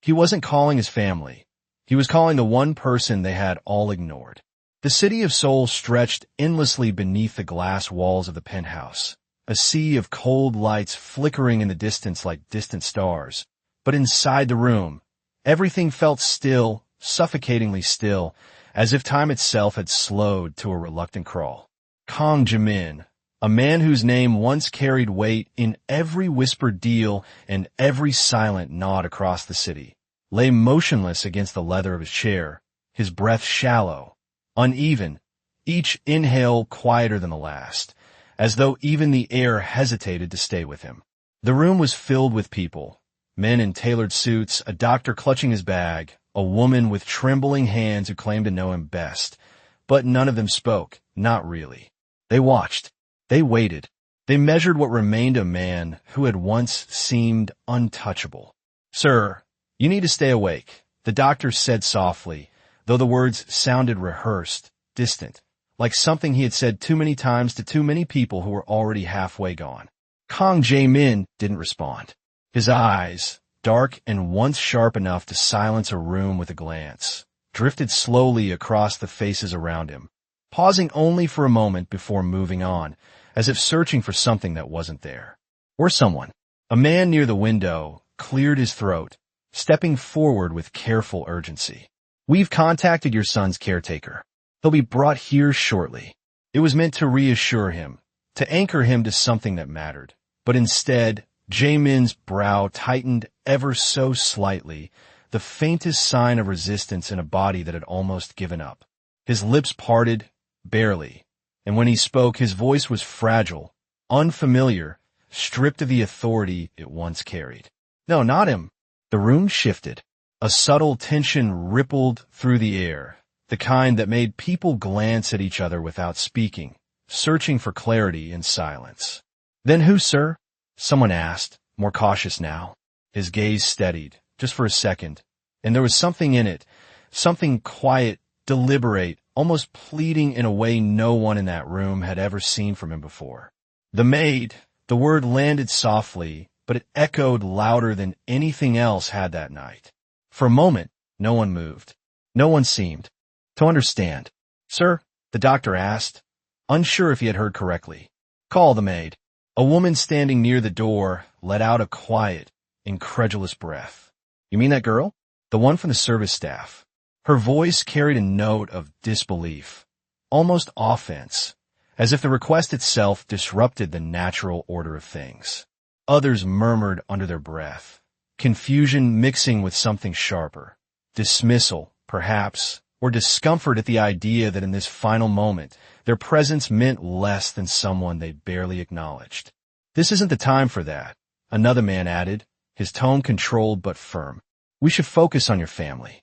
He wasn't calling his family. He was calling the one person they had all ignored. The city of Seoul stretched endlessly beneath the glass walls of the penthouse, a sea of cold lights flickering in the distance like distant stars. But inside the room, everything felt still, suffocatingly still, as if time itself had slowed to a reluctant crawl. Kang Jae-min, a man whose name once carried weight in every whispered deal and every silent nod across the city, lay motionless against the leather of his chair, his breath shallow, uneven, each inhale quieter than the last, as though even the air hesitated to stay with him. The room was filled with people, men in tailored suits, a doctor clutching his bag, a woman with trembling hands who claimed to know him best. But none of them spoke, not really. They watched. They waited. They measured what remained a man who had once seemed untouchable. "Sir, you need to stay awake," the doctor said softly, though the words sounded rehearsed, distant, like something he had said too many times to too many people who were already halfway gone. Kang Jae-min didn't respond. His eyes, dark and once sharp enough to silence a room with a glance, drifted slowly across the faces around him, pausing only for a moment before moving on, as if searching for something that wasn't there. Or someone. A man near the window cleared his throat, stepping forward with careful urgency. "We've contacted your son's caretaker. He'll be brought here shortly." It was meant to reassure him, to anchor him to something that mattered. But instead, Jae-min's brow tightened ever so slightly, the faintest sign of resistance in a body that had almost given up. His lips parted, barely, and when he spoke, his voice was fragile, unfamiliar, stripped of the authority it once carried. "No, not him." The room shifted. A subtle tension rippled through the air, the kind that made people glance at each other without speaking, searching for clarity in silence. "Then who, sir?" someone asked, more cautious now. His gaze steadied, just for a second, and there was something in it, something quiet, deliberate, almost pleading in a way no one in that room had ever seen from him before. "The maid." The word landed softly, but it echoed louder than anything else had that night. For a moment, no one moved. No one seemed to understand. "Sir?" the doctor asked, unsure if he had heard correctly. "Call the maid." A woman standing near the door let out a quiet, incredulous breath. "You mean that girl? The one from the service staff?" Her voice carried a note of disbelief, almost offense, as if the request itself disrupted the natural order of things. Others murmured under their breath, confusion mixing with something sharper, dismissal, perhaps, or discomfort at the idea that in this final moment, their presence meant less than someone they barely acknowledged. "This isn't the time for that," another man added, his tone controlled but firm. "We should focus on your family."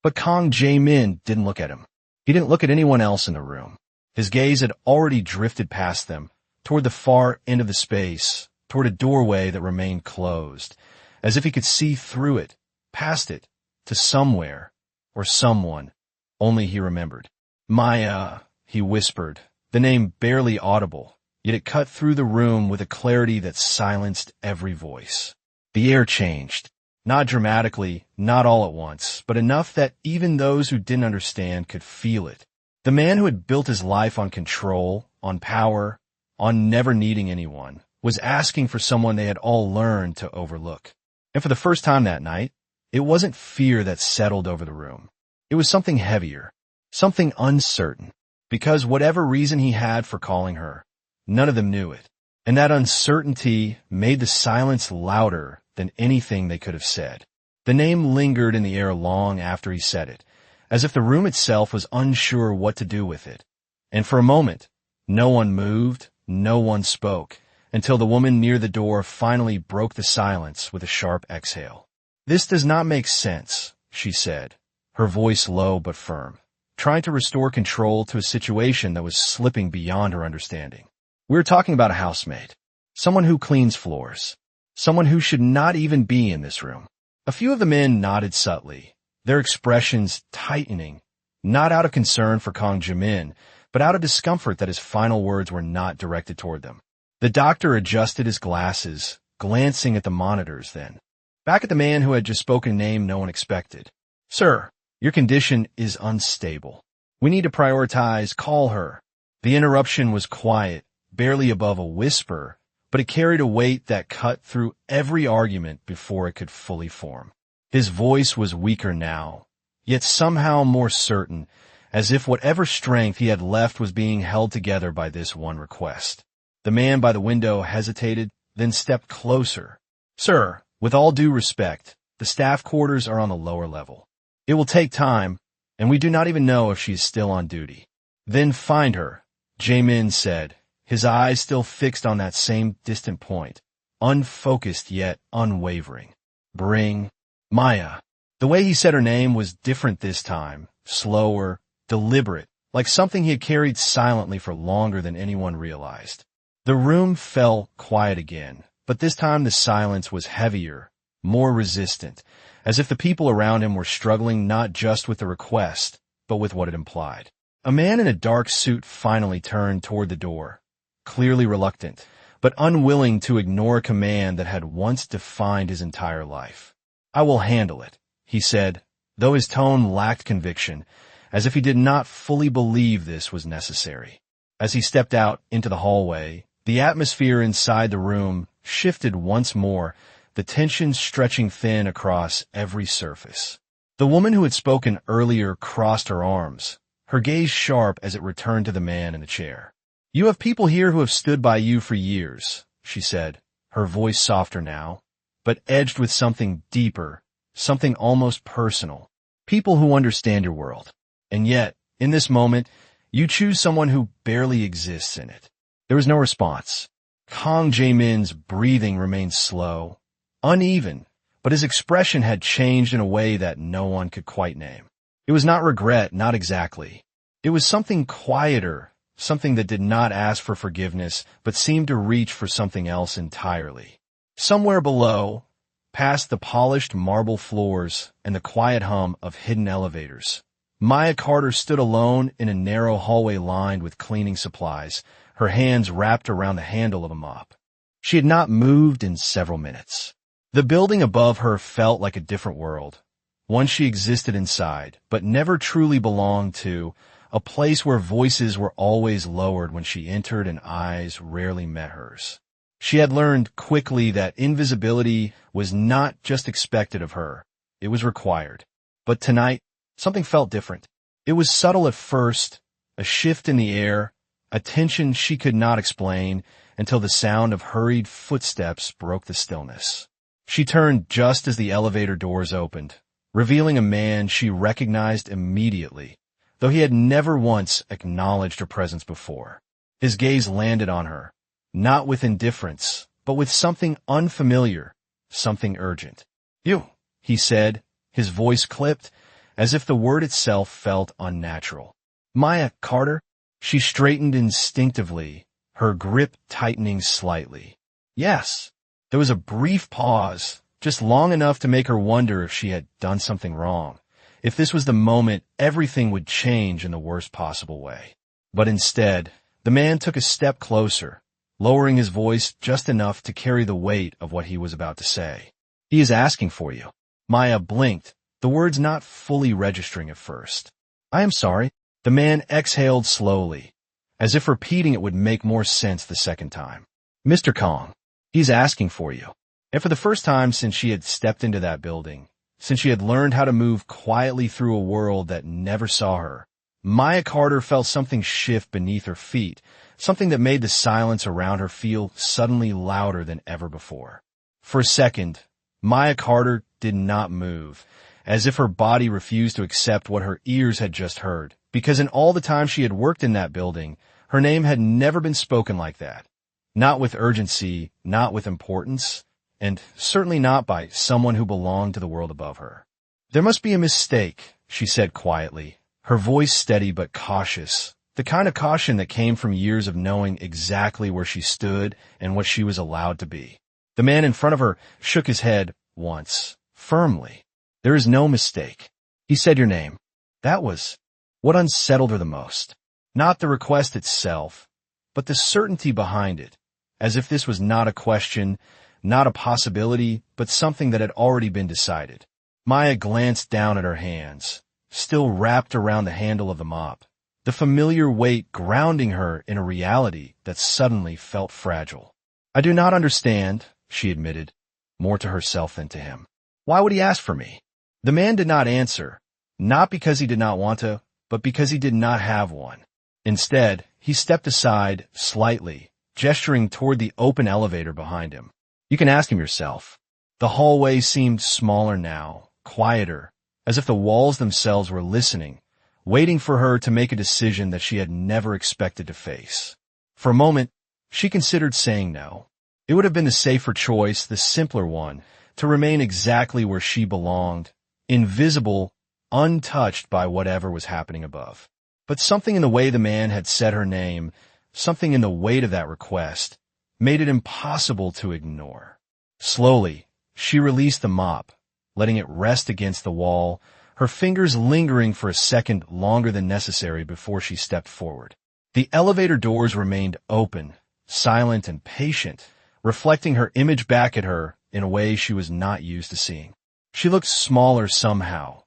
But Kang Jae-min didn't look at him. He didn't look at anyone else in the room. His gaze had already drifted past them, toward the far end of the space, toward a doorway that remained closed, as if he could see through it, past it, to somewhere, or someone, only he remembered. "Maya," he whispered, the name barely audible, yet it cut through the room with a clarity that silenced every voice. The air changed. Not dramatically, not all at once, but enough that even those who didn't understand could feel it. The man who had built his life on control, on power, on never needing anyone, was asking for someone they had all learned to overlook. And for the first time that night, it wasn't fear that settled over the room. It was something heavier, something uncertain, because whatever reason he had for calling her, none of them knew it. And that uncertainty made the silence louder than anything they could have said. The name lingered in the air long after he said it, as if the room itself was unsure what to do with it. And for a moment, no one moved, no one spoke, until the woman near the door finally broke the silence with a sharp exhale. "This does not make sense," she said, her voice low but firm, trying to restore control to a situation that was slipping beyond her understanding. "We're talking about a housemaid, someone who cleans floors, someone who should not even be in this room." A few of the men nodded subtly, their expressions tightening, not out of concern for Kang Jae-min, but out of discomfort that his final words were not directed toward them. The doctor adjusted his glasses, glancing at the monitors then. back at the man who had just spoken a name no one expected. "Sir, your condition is unstable. We need to prioritize. Call her." The interruption was quiet, barely above a whisper, but it carried a weight that cut through every argument before it could fully form. His voice was weaker now, yet somehow more certain, as if whatever strength he had left was being held together by this one request. The man by the window hesitated, then stepped closer. "Sir, with all due respect, the staff quarters are on the lower level. It will take time, and we do not even know if she is still on duty." "Then find her," Jae-min said, his eyes still fixed on that same distant point, unfocused yet unwavering. "Bring Maya." The way he said her name was different this time, slower, deliberate, like something he had carried silently for longer than anyone realized. The room fell quiet again, but this time the silence was heavier, more resistant, as if the people around him were struggling not just with the request, but with what it implied. A man in a dark suit finally turned toward the door, clearly reluctant, but unwilling to ignore a command that had once defined his entire life. "I will handle it," he said, though his tone lacked conviction, as if he did not fully believe this was necessary. As he stepped out into the hallway, the atmosphere inside the room shifted once more, the tension stretching thin across every surface. The woman who had spoken earlier crossed her arms, her gaze sharp as it returned to the man in the chair. "You have people here who have stood by you for years," she said, her voice softer now, but edged with something deeper, something almost personal. "People who understand your world. And yet, in this moment, you choose someone who barely exists in it." There was no response. Kang Jae-min's breathing remained slow, uneven, but his expression had changed in a way that no one could quite name. It was not regret, not exactly. It was something quieter, something that did not ask for forgiveness, but seemed to reach for something else entirely. Somewhere below, past the polished marble floors and the quiet hum of hidden elevators, Maya Carter stood alone in a narrow hallway lined with cleaning supplies, her hands wrapped around the handle of a mop. She had not moved in several minutes. The building above her felt like a different world, one she existed inside, but never truly belonged to, a place where voices were always lowered when she entered and eyes rarely met hers. She had learned quickly that invisibility was not just expected of her, it was required. But tonight, something felt different. It was subtle at first, a shift in the air, a tension she could not explain, until the sound of hurried footsteps broke the stillness. She turned just as the elevator doors opened, revealing a man she recognized immediately, though he had never once acknowledged her presence before. His gaze landed on her, not with indifference, but with something unfamiliar, something urgent. "You," he said, his voice clipped, as if the word itself felt unnatural. "Maya Carter?" She straightened instinctively, her grip tightening slightly. "Yes." There was a brief pause, just long enough to make her wonder if she had done something wrong, if this was the moment everything would change in the worst possible way. But instead, the man took a step closer, lowering his voice just enough to carry the weight of what he was about to say. "He is asking for you." Maya blinked, the words not fully registering at first. "I am sorry." The man exhaled slowly, as if repeating it would make more sense the second time. "Mr. Kong, he's asking for you." And for the first time since she had stepped into that building, since she had learned how to move quietly through a world that never saw her, Maya Carter felt something shift beneath her feet, something that made the silence around her feel suddenly louder than ever before. For a second, Maya Carter did not move, as if her body refused to accept what her ears had just heard, because in all the time she had worked in that building, her name had never been spoken like that. Not with urgency, not with importance, and certainly not by someone who belonged to the world above her. "There must be a mistake," she said quietly, her voice steady but cautious, the kind of caution that came from years of knowing exactly where she stood and what she was allowed to be. The man in front of her shook his head once, firmly. "There is no mistake." He said your name. That was what unsettled her the most. Not the request itself, but the certainty behind it, as if this was not a question, not a possibility, but something that had already been decided. Maya glanced down at her hands, still wrapped around the handle of the mop, the familiar weight grounding her in a reality that suddenly felt fragile. "I do not understand," she admitted, more to herself than to him. "Why would he ask for me?" The man did not answer, not because he did not want to, but because he did not have one. Instead, he stepped aside slightly, gesturing toward the open elevator behind him. "You can ask him yourself." The hallway seemed smaller now, quieter, as if the walls themselves were listening, waiting for her to make a decision that she had never expected to face. For a moment, she considered saying no. It would have been the safer choice, the simpler one, to remain exactly where she belonged, invisible, untouched by whatever was happening above. But something in the way the man had said her name, something in the weight of that request, made it impossible to ignore. Slowly, she released the mop, letting it rest against the wall, her fingers lingering for a second longer than necessary before she stepped forward. The elevator doors remained open, silent and patient, reflecting her image back at her in a way she was not used to seeing. She looked smaller somehow,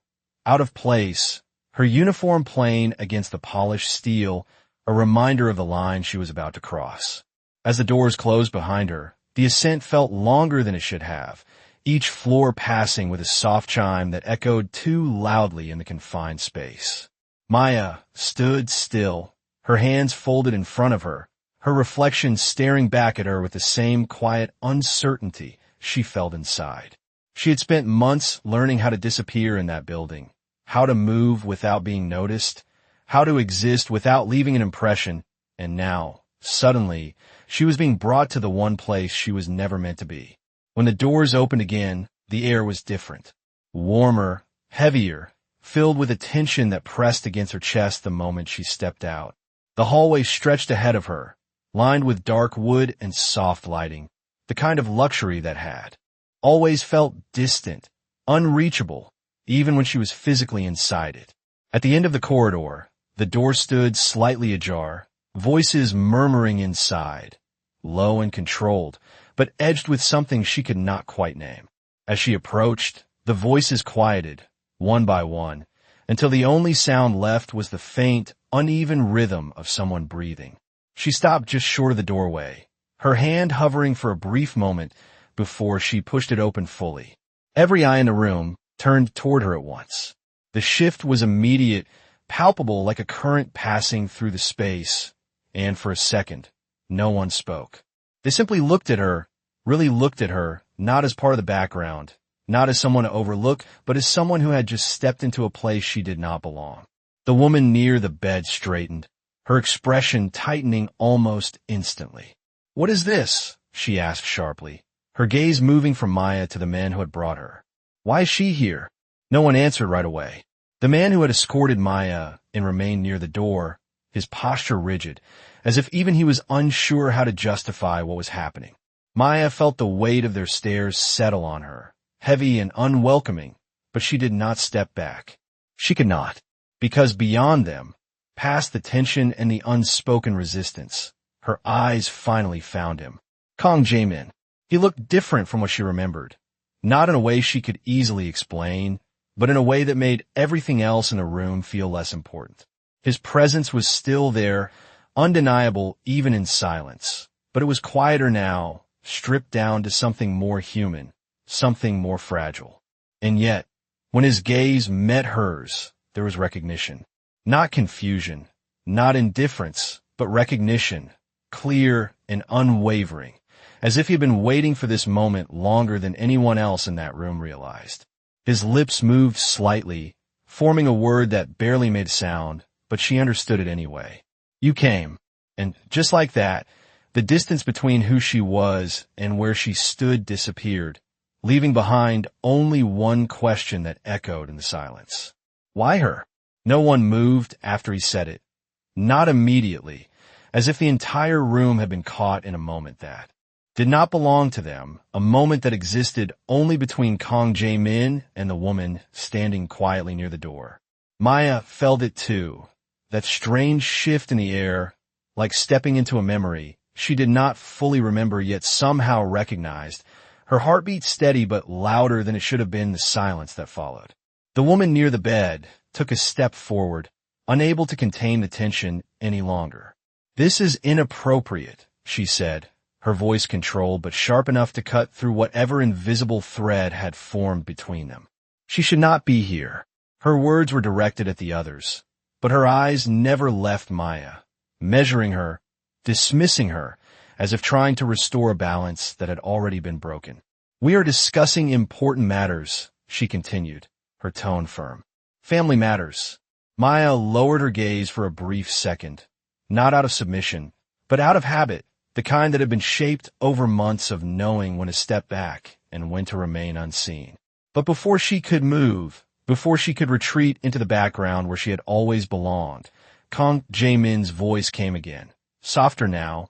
out of place, her uniform plain against the polished steel, a reminder of the line she was about to cross. As the doors closed behind her, the ascent felt longer than it should have, each floor passing with a soft chime that echoed too loudly in the confined space. Maya stood still, her hands folded in front of her, her reflection staring back at her with the same quiet uncertainty she felt inside. She had spent months learning how to disappear in that building, how to move without being noticed, how to exist without leaving an impression, and now, suddenly, she was being brought to the one place she was never meant to be. When the doors opened again, the air was different. Warmer, heavier, filled with a tension that pressed against her chest the moment she stepped out. The hallway stretched ahead of her, lined with dark wood and soft lighting, the kind of luxury that had always felt distant, unreachable, even when she was physically inside it. At the end of the corridor, the door stood slightly ajar, voices murmuring inside, low and controlled, but edged with something she could not quite name. As she approached, the voices quieted, one by one, until the only sound left was the faint, uneven rhythm of someone breathing. She stopped just short of the doorway, her hand hovering for a brief moment before she pushed it open fully. Every eye in the room turned toward her at once. The shift was immediate, palpable like a current passing through the space, and for a second, no one spoke. They simply looked at her, really looked at her, not as part of the background, not as someone to overlook, but as someone who had just stepped into a place she did not belong. The woman near the bed straightened, her expression tightening almost instantly. "What is this?" she asked sharply, her gaze moving from Maya to the man who had brought her. "Why is she here?" No one answered right away. The man who had escorted Maya and remained near the door, his posture rigid, as if even he was unsure how to justify what was happening. Maya felt the weight of their stares settle on her, heavy and unwelcoming, but she did not step back. She could not, because beyond them, past the tension and the unspoken resistance, her eyes finally found him. Kang Jae-min. He looked different from what she remembered, not in a way she could easily explain, but in a way that made everything else in the room feel less important. His presence was still there, undeniable even in silence, but it was quieter now, stripped down to something more human, something more fragile. And yet, when his gaze met hers, there was recognition. Not confusion, not indifference, but recognition, clear and unwavering, as if he had been waiting for this moment longer than anyone else in that room realized. His lips moved slightly, forming a word that barely made sound, but she understood it anyway. "You came." And just like that, the distance between who she was and where she stood disappeared, leaving behind only one question that echoed in the silence. Why her? No one moved after he said it. Not immediately, as if the entire room had been caught in a moment that did not belong to them, a moment that existed only between Kang Jae-min and the woman standing quietly near the door. Maya felt it too, that strange shift in the air, like stepping into a memory she did not fully remember yet somehow recognized, her heartbeat steady but louder than it should have been. The silence that followed. The woman near the bed took a step forward, unable to contain the tension any longer. "This is inappropriate," she said, her voice controlled but sharp enough to cut through whatever invisible thread had formed between them. "She should not be here." Her words were directed at the others, but her eyes never left Maya, measuring her, dismissing her, as if trying to restore a balance that had already been broken. "We are discussing important matters," she continued, her tone firm. "Family matters." Maya lowered her gaze for a brief second, not out of submission, but out of habit, the kind that had been shaped over months of knowing when to step back and when to remain unseen. But before she could move, before she could retreat into the background where she had always belonged, Kang Jae-min's voice came again, softer now,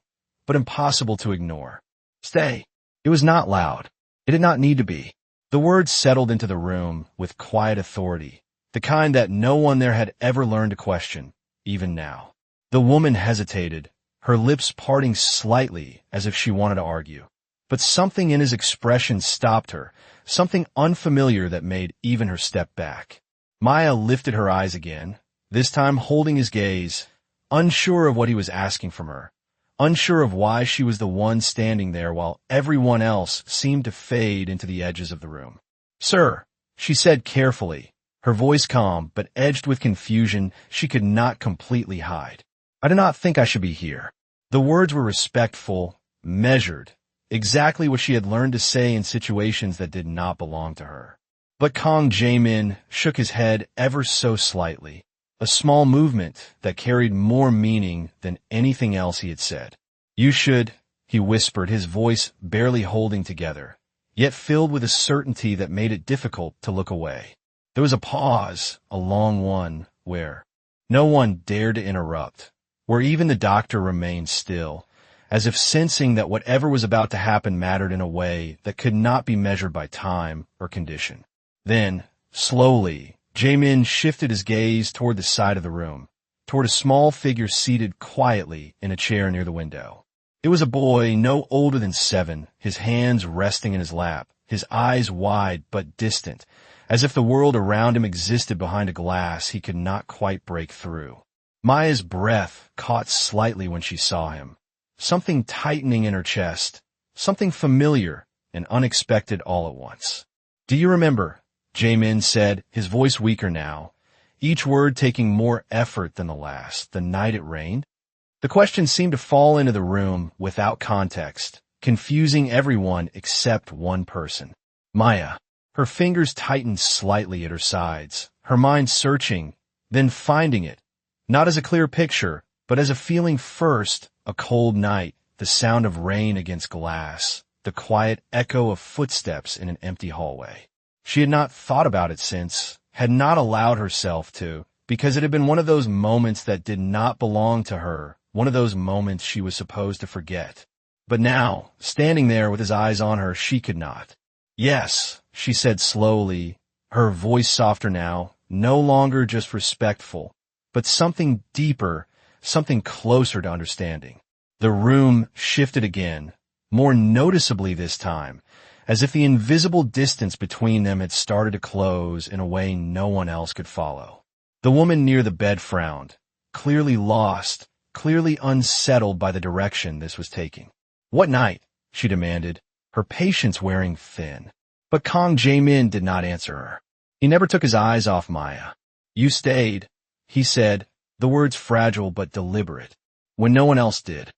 but impossible to ignore. "Stay." It was not loud. It did not need to be. The words settled into the room with quiet authority, the kind that no one there had ever learned to question, even now. The woman hesitated, her lips parting slightly as if she wanted to argue. But something in his expression stopped her, something unfamiliar that made even her step back. Maya lifted her eyes again, this time holding his gaze, unsure of what he was asking from her, unsure of why she was the one standing there while everyone else seemed to fade into the edges of the room. "Sir," she said carefully, her voice calm but edged with confusion she could not completely hide. "I do not think I should be here." The words were respectful, measured, exactly what she had learned to say in situations that did not belong to her. But Kang Jae-min shook his head ever so slightly, a small movement that carried more meaning than anything else he had said. "You should," he whispered, his voice barely holding together, yet filled with a certainty that made it difficult to look away. There was a pause, a long one, where no one dared to interrupt, where even the doctor remained still, as if sensing that whatever was about to happen mattered in a way that could not be measured by time or condition. Then, slowly, Jae-min shifted his gaze toward the side of the room, toward a small figure seated quietly in a chair near the window. It was a boy no older than 7, his hands resting in his lap, his eyes wide but distant, as if the world around him existed behind a glass he could not quite break through. Maya's breath caught slightly when she saw him, something tightening in her chest, something familiar and unexpected all at once. "Do you remember?" Jae-min said, his voice weaker now, each word taking more effort than the last, "the night it rained?" The question seemed to fall into the room without context, confusing everyone except one person. Maya. Her fingers tightened slightly at her sides, her mind searching, then finding it, not as a clear picture, but as a feeling first, a cold night, the sound of rain against glass, the quiet echo of footsteps in an empty hallway. She had not thought about it since, had not allowed herself to, because it had been one of those moments that did not belong to her, one of those moments she was supposed to forget. But now, standing there with his eyes on her, she could not. "Yes," she said slowly, her voice softer now, no longer just respectful, but something deeper, something closer to understanding. The room shifted again, more noticeably this time, as if the invisible distance between them had started to close in a way no one else could follow. The woman near the bed frowned, clearly lost, clearly unsettled by the direction this was taking. "What night?" she demanded, her patience wearing thin. But Kang Jae-min did not answer her. He never took his eyes off Maya. "You stayed," he said, the words fragile but deliberate, "when no one else did."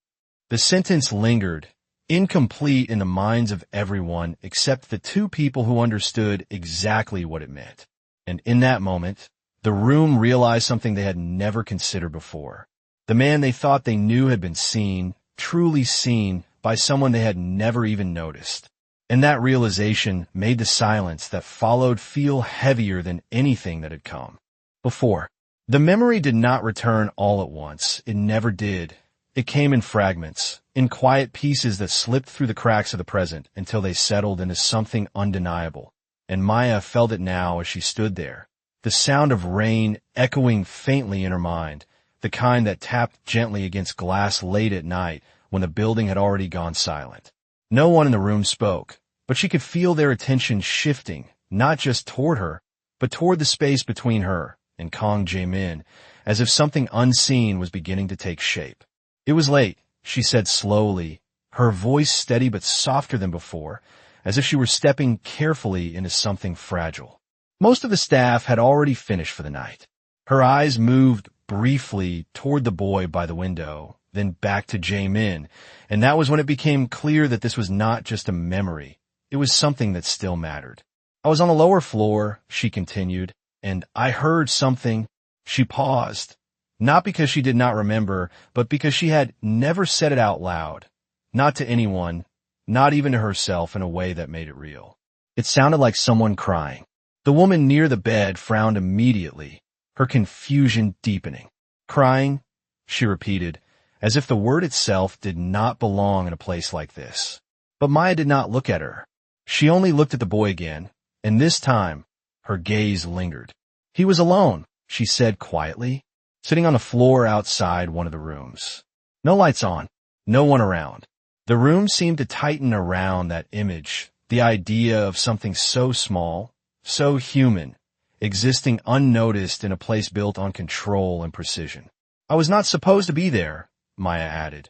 The sentence lingered, incomplete in the minds of everyone except the two people who understood exactly what it meant. And in that moment, the room realized something they had never considered before. The man they thought they knew had been seen, truly seen, by someone they had never even noticed. And that realization made the silence that followed feel heavier than anything that had come before. The memory did not return all at once. It never did. It came in fragments, in quiet pieces that slipped through the cracks of the present until they settled into something undeniable. And Maya felt it now as she stood there, the sound of rain echoing faintly in her mind, the kind that tapped gently against glass late at night when the building had already gone silent. No one in the room spoke, but she could feel their attention shifting, not just toward her, but toward the space between her and Kang Jae-min, as if something unseen was beginning to take shape. It was late, she said slowly, her voice steady but softer than before, as if she were stepping carefully into something fragile. Most of the staff had already finished for the night. Her eyes moved briefly toward the boy by the window, then back to Jae-min, and that was when it became clear that this was not just a memory. It was something that still mattered. I was on the lower floor, she continued, and I heard something. She paused, not because she did not remember, but because she had never said it out loud. Not to anyone, not even to herself in a way that made it real. It sounded like someone crying. The woman near the bed frowned immediately, her confusion deepening. Crying, she repeated, as if the word itself did not belong in a place like this. But Maya did not look at her. She only looked at the boy again, and this time, her gaze lingered. He was alone, she said quietly, sitting on the floor outside one of the rooms. No lights on, no one around. The room seemed to tighten around that image, the idea of something so small, so human, existing unnoticed in a place built on control and precision. I was not supposed to be there, Maya added,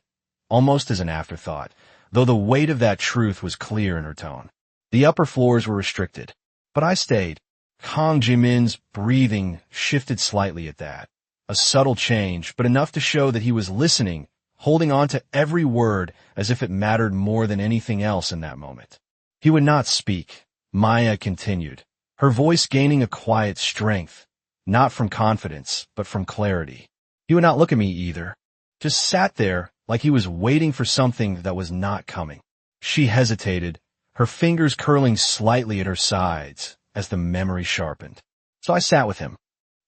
almost as an afterthought, though the weight of that truth was clear in her tone. The upper floors were restricted, but I stayed. Kang Jae-min's breathing shifted slightly at that. A subtle change, but enough to show that he was listening, holding on to every word as if it mattered more than anything else in that moment. He would not speak, Maya continued, her voice gaining a quiet strength, not from confidence, but from clarity. He would not look at me either. Just sat there like he was waiting for something that was not coming. She hesitated, her fingers curling slightly at her sides as the memory sharpened. So I sat with him.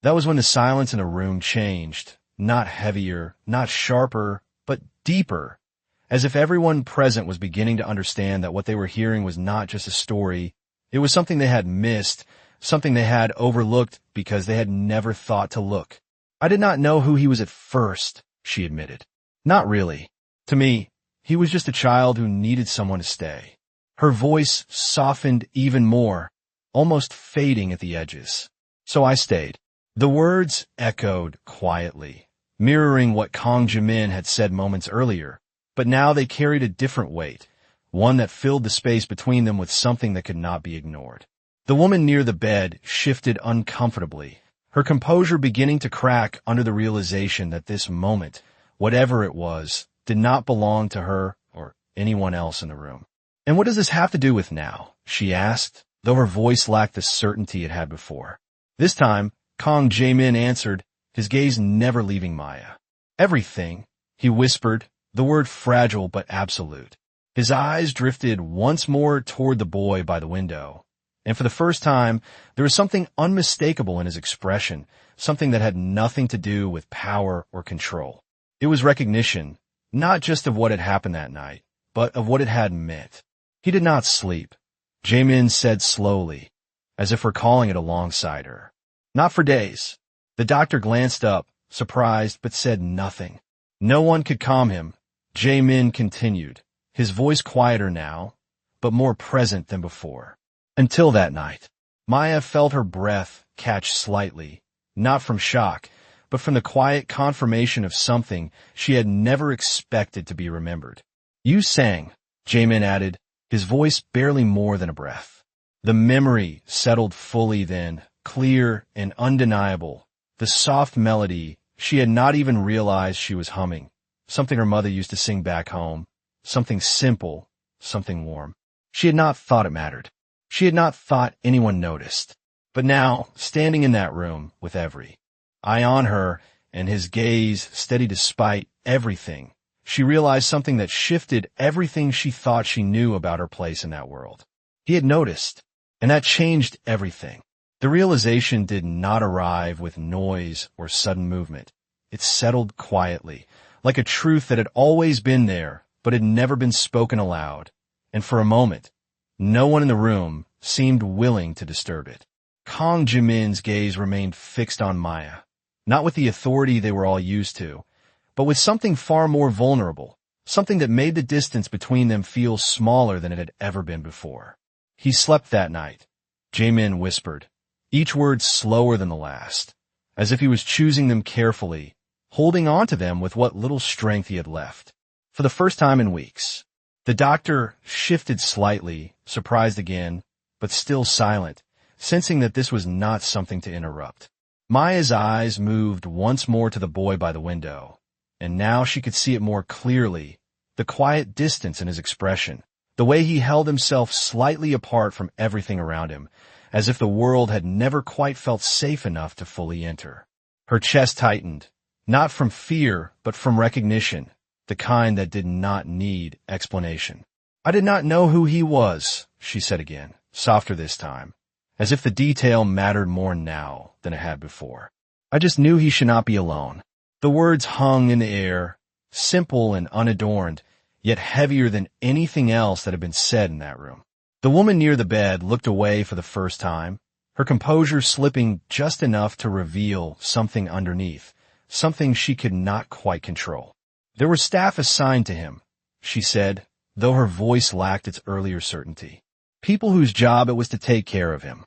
That was when the silence in the room changed, not heavier, not sharper, but deeper, as if everyone present was beginning to understand that what they were hearing was not just a story. It was something they had missed, something they had overlooked because they had never thought to look. I did not know who he was at first, she admitted. Not really. To me, he was just a child who needed someone to stay. Her voice softened even more, almost fading at the edges. So I stayed. The words echoed quietly, mirroring what Kang Jae-min had said moments earlier, but now they carried a different weight, one that filled the space between them with something that could not be ignored. The woman near the bed shifted uncomfortably, her composure beginning to crack under the realization that this moment, whatever it was, did not belong to her or anyone else in the room. And what does this have to do with now? She asked, though her voice lacked the certainty it had before. This time, Kang Jae-min answered, his gaze never leaving Maya. Everything, he whispered, the word fragile but absolute. His eyes drifted once more toward the boy by the window, and for the first time, there was something unmistakable in his expression, something that had nothing to do with power or control. It was recognition, not just of what had happened that night, but of what it had meant. He did not sleep, Jae-min said slowly, as if recalling it alongside her. Not for days. The doctor glanced up, surprised, but said nothing. No one could calm him, Jae-min continued, his voice quieter now, but more present than before. Until that night, Maya felt her breath catch slightly, not from shock, but from the quiet confirmation of something she had never expected to be remembered. You sang, Jae-min added, his voice barely more than a breath. The memory settled fully then, clear and undeniable. The soft melody she had not even realized she was humming, something her mother used to sing back home, something simple, something warm. She had not thought it mattered. She had not thought anyone noticed. But now, standing in that room with Every, eye on her and his gaze steady despite everything, she realized something that shifted everything she thought she knew about her place in that world. He had noticed, and that changed everything. The realization did not arrive with noise or sudden movement. It settled quietly, like a truth that had always been there, but had never been spoken aloud. And for a moment, no one in the room seemed willing to disturb it. Kang Jae-min's gaze remained fixed on Maya, not with the authority they were all used to, but with something far more vulnerable, something that made the distance between them feel smaller than it had ever been before. He slept that night, Jaemin whispered, each word slower than the last, as if he was choosing them carefully, holding on to them with what little strength he had left. For the first time in weeks, the doctor shifted slightly, surprised again, but still silent, sensing that this was not something to interrupt. Maya's eyes moved once more to the boy by the window, and now she could see it more clearly, the quiet distance in his expression, the way he held himself slightly apart from everything around him, as if the world had never quite felt safe enough to fully enter. Her chest tightened, not from fear, but from recognition, the kind that did not need explanation. "I did not know who he was," she said again, softer this time, as if the detail mattered more now than it had before. "I just knew he should not be alone." The words hung in the air, simple and unadorned, yet heavier than anything else that had been said in that room. The woman near the bed looked away for the first time, her composure slipping just enough to reveal something underneath, something she could not quite control. "There were staff assigned to him," she said, though her voice lacked its earlier certainty. "People whose job it was to take care of him.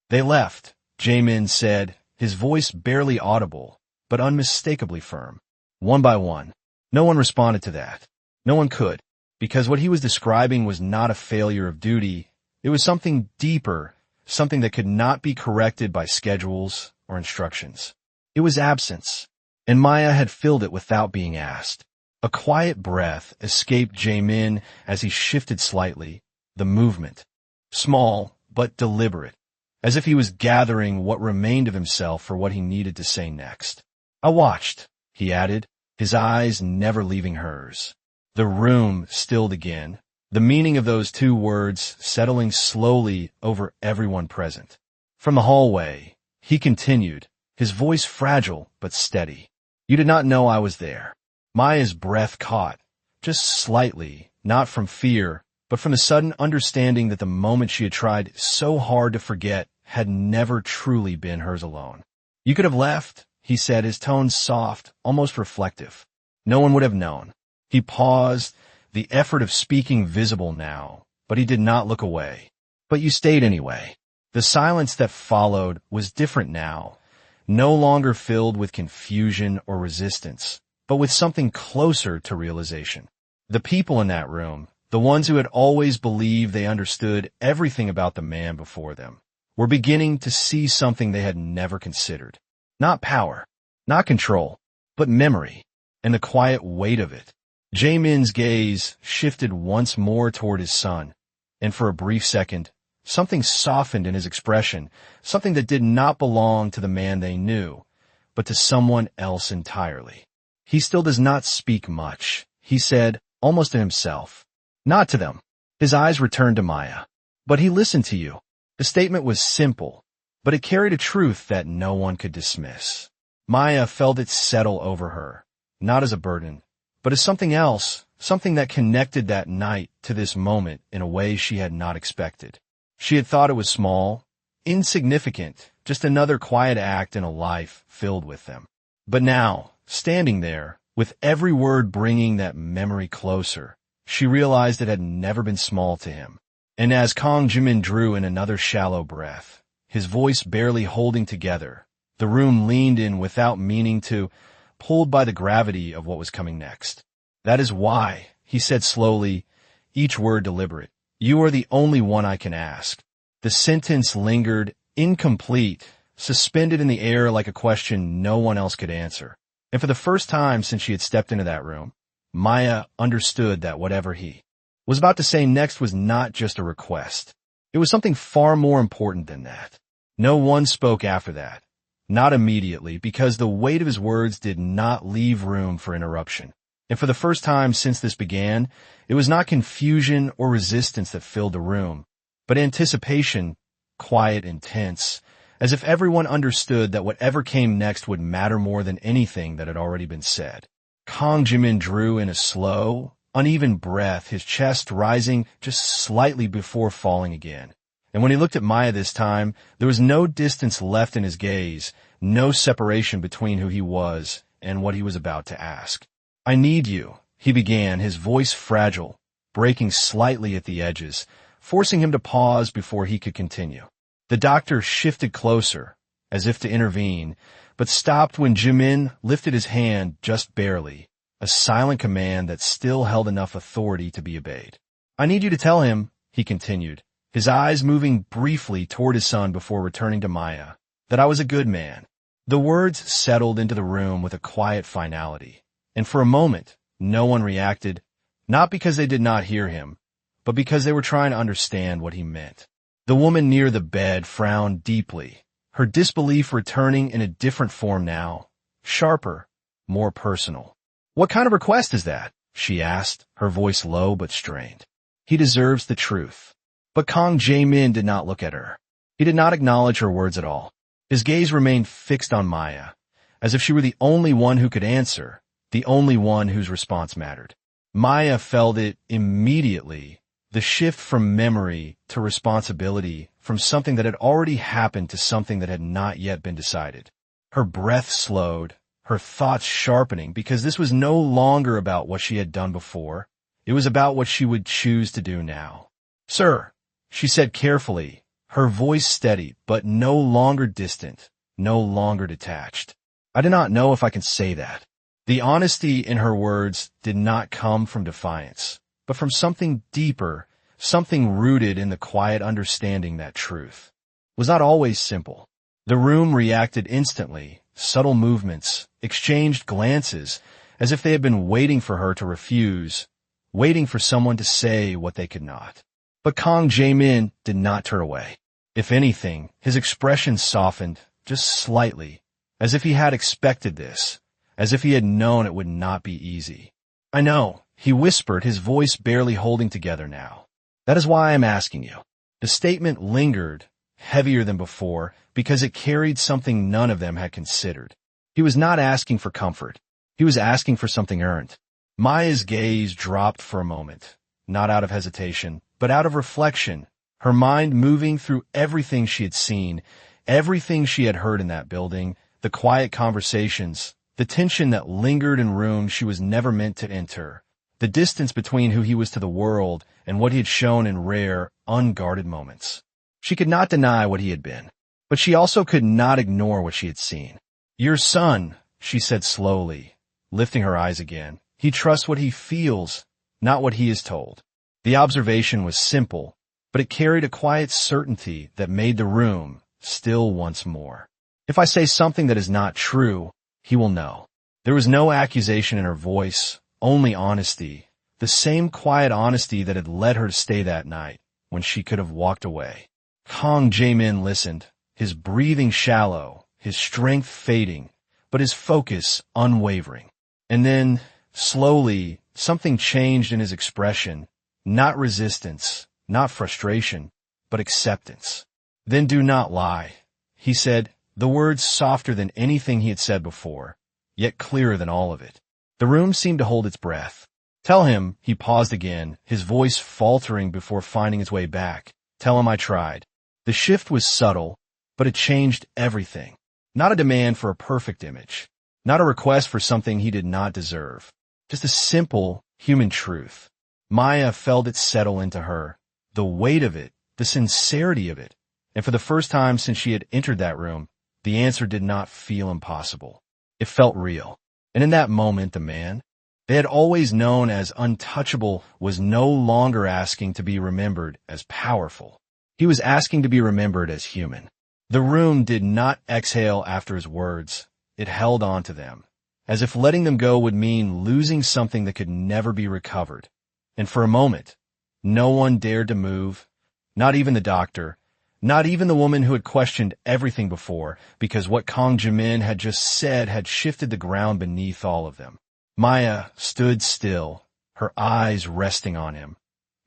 They left," Jaemin said, his voice barely audible, but unmistakably firm. "One by one." No one responded to that. No one could, because what he was describing was not a failure of duty. It was something deeper, something that could not be corrected by schedules or instructions. It was absence, and Maya had filled it without being asked. A quiet breath escaped Jaemin as he shifted slightly, the movement, small but deliberate, as if he was gathering what remained of himself for what he needed to say next. "I watched," he added, his eyes never leaving hers. The room stilled again, the meaning of those two words settling slowly over everyone present. From the hallway, he continued, his voice fragile but steady. "You did not know I was there." Maya's breath caught, just slightly, not from fear, but from the sudden understanding that the moment she had tried so hard to forget had never truly been hers alone. "You could have left," he said, his tone soft, almost reflective. "No one would have known." He paused, the effort of speaking visible now, but he did not look away. "But you stayed anyway." The silence that followed was different now, no longer filled with confusion or resistance, but with something closer to realization. The people in that room, the ones who had always believed they understood everything about the man before them, were beginning to see something they had never considered. Not power, not control, but memory, and the quiet weight of it. Jaemin's gaze shifted once more toward his son, and for a brief second, something softened in his expression, something that did not belong to the man they knew, but to someone else entirely. "He still does not speak much," he said, almost to himself. "Not to them." His eyes returned to Maya. "But he listened to you." The statement was simple, but it carried a truth that no one could dismiss. Maya felt it settle over her, not as a burden, but as something else, something that connected that night to this moment in a way she had not expected. She had thought it was small, insignificant, just another quiet act in a life filled with them. But now, standing there, with every word bringing that memory closer, she realized it had never been small to him. And as Kang Jimin drew in another shallow breath, his voice barely holding together, the room leaned in without meaning to, pulled by the gravity of what was coming next. "That is why," he said slowly, each word deliberate. "You are the only one I can ask." The sentence lingered, incomplete, suspended in the air like a question no one else could answer. And for the first time since she had stepped into that room, Maya understood that whatever he was about to say next was not just a request. It was something far more important than that. No one spoke after that. Not immediately, because the weight of his words did not leave room for interruption. And for the first time since this began, it was not confusion or resistance that filled the room, but anticipation, quiet and tense, as if everyone understood that whatever came next would matter more than anything that had already been said. Kang Jimin drew in a slow, uneven breath, his chest rising just slightly before falling again. And when he looked at Maya this time, there was no distance left in his gaze, no separation between who he was and what he was about to ask. "I need you," he began, his voice fragile, breaking slightly at the edges, forcing him to pause before he could continue. The doctor shifted closer, as if to intervene, but stopped when Jimin lifted his hand just barely, a silent command that still held enough authority to be obeyed. "I need you to tell him," he continued, his eyes moving briefly toward his son before returning to Maya, "that I was a good man." The words settled into the room with a quiet finality, and for a moment, no one reacted, not because they did not hear him, but because they were trying to understand what he meant. The woman near the bed frowned deeply, her disbelief returning in a different form now, sharper, more personal. "What kind of request is that?" she asked, her voice low but strained. "He deserves the truth." But Kang Jae-min did not look at her. He did not acknowledge her words at all. His gaze remained fixed on Maya, as if she were the only one who could answer, the only one whose response mattered. Maya felt it immediately, the shift from memory to responsibility, from something that had already happened to something that had not yet been decided. Her breath slowed, her thoughts sharpening, because this was no longer about what she had done before. It was about what she would choose to do now. "Sir," she said carefully, her voice steady, but no longer distant, no longer detached. "I do not know if I can say that." The honesty in her words did not come from defiance, but from something deeper, something rooted in the quiet understanding that truth was not always simple. The room reacted instantly, subtle movements, exchanged glances, as if they had been waiting for her to refuse, waiting for someone to say what they could not. But Kang Jae-min did not turn away. If anything, his expression softened, just slightly, as if he had expected this, as if he had known it would not be easy. "I know," he whispered, his voice barely holding together now. "That is why I am asking you." The statement lingered, heavier than before, because it carried something none of them had considered. He was not asking for comfort. He was asking for something earned. Maya's gaze dropped for a moment, not out of hesitation, but out of reflection, her mind moving through everything she had seen, everything she had heard in that building, the quiet conversations, the tension that lingered in rooms she was never meant to enter, the distance between who he was to the world and what he had shown in rare, unguarded moments. She could not deny what he had been, but she also could not ignore what she had seen. "Your son," she said slowly, lifting her eyes again, "he trusts what he feels, not what he is told." The observation was simple, but it carried a quiet certainty that made the room still once more. "If I say something that is not true, he will know." There was no accusation in her voice, only honesty, the same quiet honesty that had led her to stay that night when she could have walked away. Kang Jae-min listened, his breathing shallow, his strength fading, but his focus unwavering. And then, slowly, something changed in his expression, not resistance, not frustration, but acceptance. "Then do not lie," he said, the words softer than anything he had said before, yet clearer than all of it. The room seemed to hold its breath. "Tell him," he paused again, his voice faltering before finding its way back. "Tell him I tried." The shift was subtle, but it changed everything. Not a demand for a perfect image, not a request for something he did not deserve, just a simple human truth. Maya felt it settle into her, the weight of it, the sincerity of it, and for the first time since she had entered that room, the answer did not feel impossible. It felt real. And in that moment, the man they had always known as untouchable was no longer asking to be remembered as powerful. He was asking to be remembered as human. The room did not exhale after his words. It held on to them, as if letting them go would mean losing something that could never be recovered. And for a moment, no one dared to move, not even the doctor, not even the woman who had questioned everything before, because what Kang Jae-min had just said had shifted the ground beneath all of them. Maya stood still, her eyes resting on him,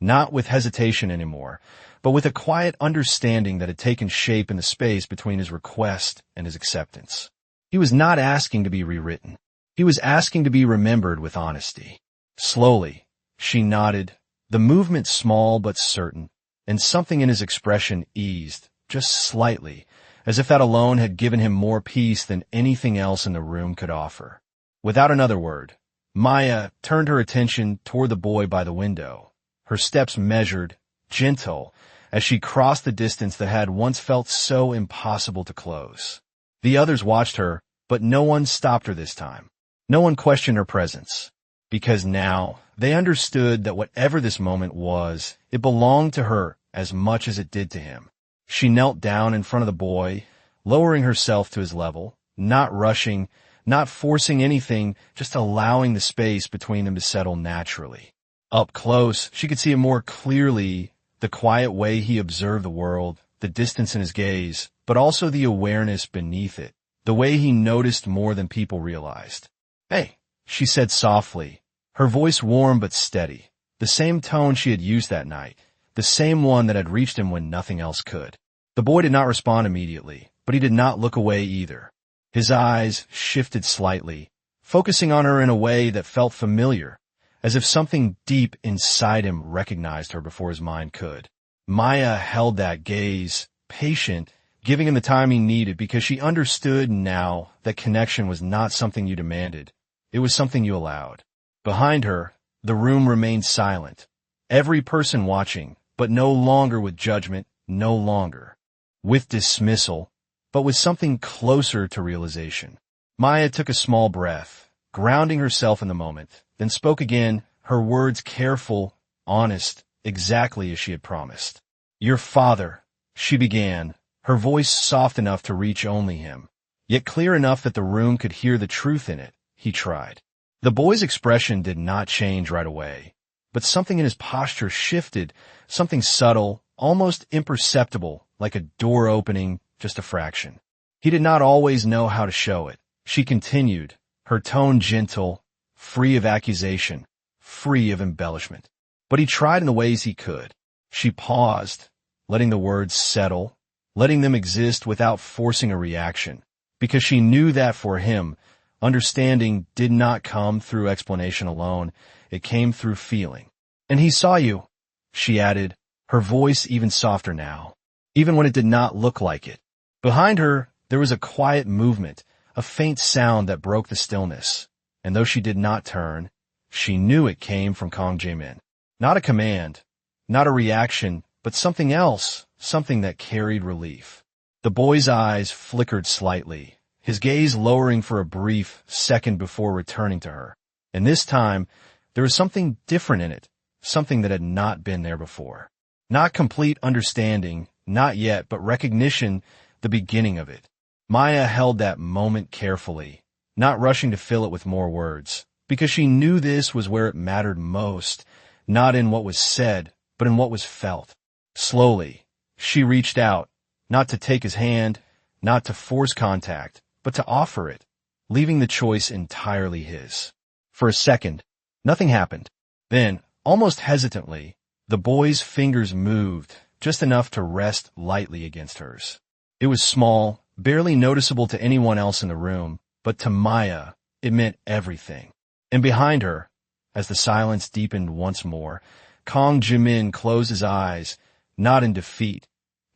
not with hesitation anymore, but with a quiet understanding that had taken shape in the space between his request and his acceptance. He was not asking to be rewritten. He was asking to be remembered with honesty. Slowly, she nodded, the movement small but certain, and something in his expression eased, just slightly, as if that alone had given him more peace than anything else in the room could offer. Without another word, Maya turned her attention toward the boy by the window, her steps measured, gentle, as she crossed the distance that had once felt so impossible to close. The others watched her, but no one stopped her this time. No one questioned her presence. Because now, they understood that whatever this moment was, it belonged to her as much as it did to him. She knelt down in front of the boy, lowering herself to his level, not rushing, not forcing anything, just allowing the space between them to settle naturally. Up close, she could see him more clearly, the quiet way he observed the world, the distance in his gaze, but also the awareness beneath it, the way he noticed more than people realized. "Hey," she said softly, her voice warm but steady, the same tone she had used that night, the same one that had reached him when nothing else could. The boy did not respond immediately, but he did not look away either. His eyes shifted slightly, focusing on her in a way that felt familiar, as if something deep inside him recognized her before his mind could. Maya held that gaze, patient, giving him the time he needed because she understood now that connection was not something you demanded. It was something you allowed. Behind her, the room remained silent, every person watching, but no longer with judgment, no longer with dismissal, but with something closer to realization. Maya took a small breath, grounding herself in the moment, then spoke again, her words careful, honest, exactly as she had promised. "Your father," she began, her voice soft enough to reach only him, yet clear enough that the room could hear the truth in it. He tried. The boy's expression did not change right away, but something in his posture shifted, something subtle, almost imperceptible, like a door opening, just a fraction. He did not always know how to show it. She continued, her tone gentle, free of accusation, free of embellishment. But he tried in the ways he could. She paused, letting the words settle, letting them exist without forcing a reaction, because she knew that for him, understanding did not come through explanation alone, it came through feeling. "And he saw you," she added, her voice even softer now, even when it did not look like it. Behind her, there was a quiet movement, a faint sound that broke the stillness, and though she did not turn, she knew it came from Kang Jae-min. Not a command, not a reaction, but something else, something that carried relief. The boy's eyes flickered slightly, his gaze lowering for a brief second before returning to her. And this time, there was something different in it, something that had not been there before. Not complete understanding, not yet, but recognition, the beginning of it. Maya held that moment carefully, not rushing to fill it with more words, because she knew this was where it mattered most, not in what was said, but in what was felt. Slowly, she reached out, not to take his hand, not to force contact, but to offer it, leaving the choice entirely his. For a second, nothing happened. Then, almost hesitantly, the boy's fingers moved, just enough to rest lightly against hers. It was small, barely noticeable to anyone else in the room, but to Maya, it meant everything. And behind her, as the silence deepened once more, Kang Jae-min closed his eyes, not in defeat,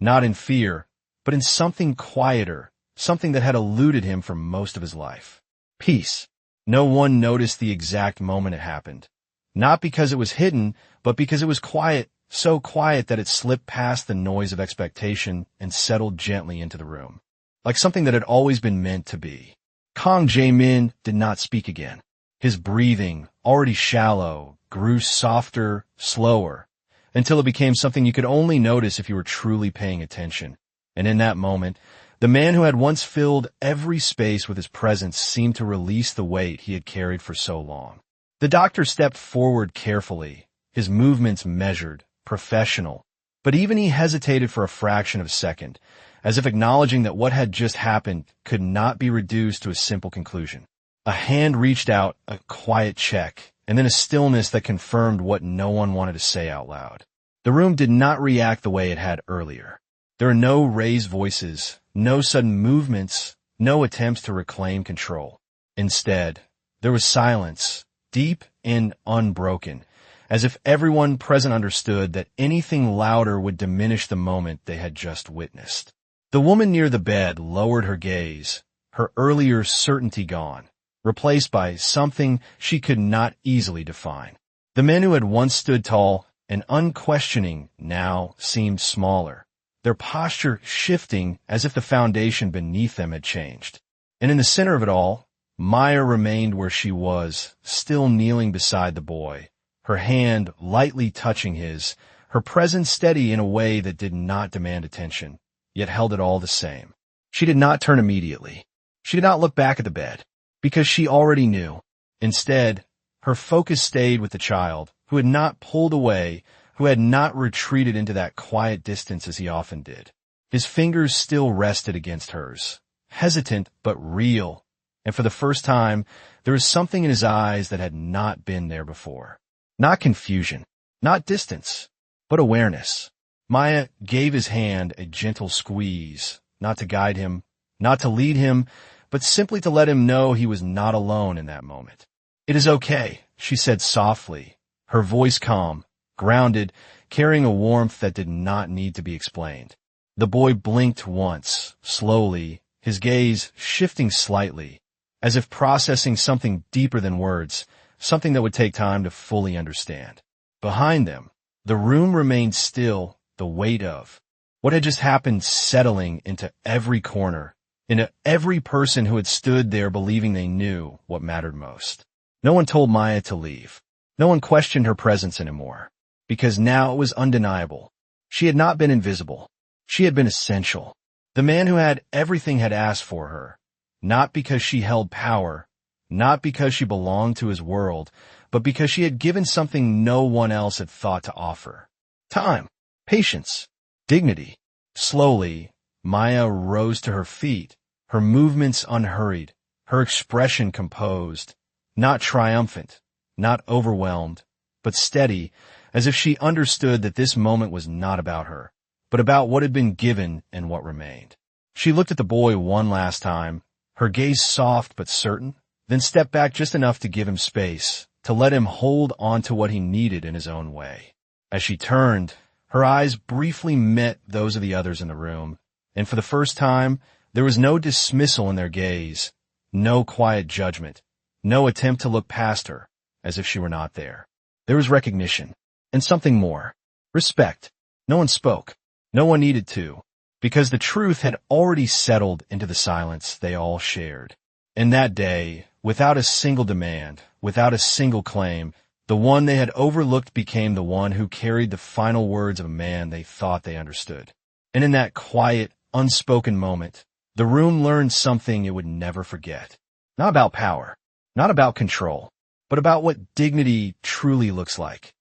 not in fear, but in something quieter, something that had eluded him for most of his life. Peace. No one noticed the exact moment it happened. Not because it was hidden, but because it was quiet, so quiet that it slipped past the noise of expectation and settled gently into the room, like something that had always been meant to be. Kang Jae-min did not speak again. His breathing, already shallow, grew softer, slower, until it became something you could only notice if you were truly paying attention. And in that moment, the man who had once filled every space with his presence seemed to release the weight he had carried for so long. The doctor stepped forward carefully, his movements measured, professional, but even he hesitated for a fraction of a second, as if acknowledging that what had just happened could not be reduced to a simple conclusion. A hand reached out, a quiet check, and then a stillness that confirmed what no one wanted to say out loud. The room did not react the way it had earlier. There were no raised voices, no sudden movements, no attempts to reclaim control. Instead, there was silence, deep and unbroken, as if everyone present understood that anything louder would diminish the moment they had just witnessed. The woman near the bed lowered her gaze, her earlier certainty gone, replaced by something she could not easily define. The men who had once stood tall, and unquestioning now seemed smaller, their posture shifting as if the foundation beneath them had changed. And in the center of it all, Maya remained where she was, still kneeling beside the boy, her hand lightly touching his, her presence steady in a way that did not demand attention, yet held it all the same. She did not turn immediately. She did not look back at the bed, because she already knew. Instead, her focus stayed with the child, who had not pulled away, who had not retreated into that quiet distance as he often did. His fingers still rested against hers, hesitant but real, and for the first time, there was something in his eyes that had not been there before. Not confusion, not distance, but awareness. Maya gave his hand a gentle squeeze, not to guide him, not to lead him, but simply to let him know he was not alone in that moment. "It is okay," she said softly, her voice calm, grounded, carrying a warmth that did not need to be explained. The boy blinked once, slowly, his gaze shifting slightly, as if processing something deeper than words, something that would take time to fully understand. Behind them, the room remained still, the weight of what had just happened settling into every corner, into every person who had stood there believing they knew what mattered most. No one told Maya to leave. No one questioned her presence anymore, because now it was undeniable. She had not been invisible. She had been essential. The man who had everything had asked for her, not because she held power, not because she belonged to his world, but because she had given something no one else had thought to offer. Time, patience, dignity. Slowly, Maya rose to her feet, her movements unhurried, her expression composed, not triumphant, not overwhelmed, but steady, as if she understood that this moment was not about her, but about what had been given and what remained. She looked at the boy one last time, her gaze soft but certain, then stepped back just enough to give him space, to let him hold on to what he needed in his own way. As she turned, her eyes briefly met those of the others in the room, and for the first time, there was no dismissal in their gaze, no quiet judgment, no attempt to look past her, as if she were not there. There was recognition, and something more. Respect. No one spoke. No one needed to, because the truth had already settled into the silence they all shared. And that day, without a single demand, without a single claim, the one they had overlooked became the one who carried the final words of a man they thought they understood. And in that quiet, unspoken moment, the room learned something it would never forget. Not about power, not about control, but about what dignity truly looks like.